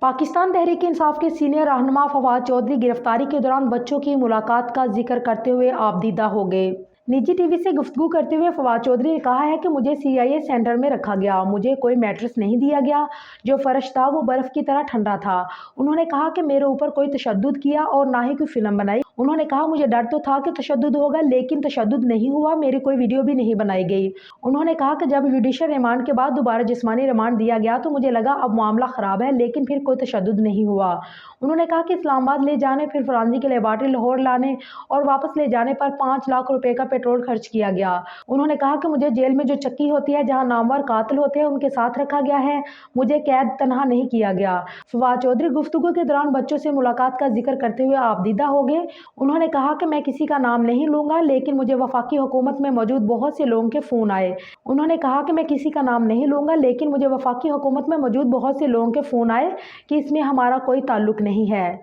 پاکستان تحریک انصاف کے سینئر رہنما فواد چودھری گرفتاری کے دوران بچوں کی ملاقات کا ذکر کرتے ہوئے آبدیدہ ہو گئے۔ نجی ٹی وی سے گفتگو کرتے ہوئے فواد چودھری نے کہا ہے کہ مجھے CIA سینٹر میں رکھا گیا، مجھے کوئی میٹرس نہیں دیا گیا، جو فرش تھا وہ برف کی طرح ٹھنڈا تھا۔ انہوں نے کہا کہ میرے اوپر کوئی تشدد کیا اور نہ ہی کوئی فلم بنائی۔ انہوں نے کہا مجھے ڈر تو تھا کہ تشدد ہوگا، لیکن تشدد نہیں ہوا، میری کوئی ویڈیو بھی نہیں بنائی گئی۔ انہوں نے کہا کہ جب جوڈیشل ریمانڈ کے بعد دوبارہ جسمانی ریمانڈ دیا گیا تو مجھے لگا اب معاملہ خراب ہے، لیکن پھر کوئی تشدد نہیں ہوا۔ انہوں نے کہا کہ اسلام آباد لے جانے، پھر فرانزی کی لیبارٹری لاہور لانے اور واپس لے جانے پر 5 لاکھ روپے کا پیٹرول خرچ کیا گیا۔ انہوں نے کہا کہ مجھے جیل میں جو چکی ہوتی ہے جہاں نامور قاتل ہوتے ہیں ان کے ساتھ رکھا گیا ہے، مجھے قید تنہا نہیں کیا گیا۔ فواد چودھری گفتگو کے دوران بچوں سے ملاقات کا ذکر کرتے ہوئے آبدیدہ ہو گئے۔ انہوں نے کہا کہ میں کسی کا نام نہیں لوں گا، لیکن مجھے وفاقی حکومت میں موجود بہت سے لوگوں کے فون آئے۔ انہوں نے کہا کہ میں کسی کا نام نہیں لوں گا، لیکن مجھے وفاقی حکومت میں موجود بہت سے لوگوں کے فون آئے کہ اس میں ہمارا کوئی تعلق نہیں ہے۔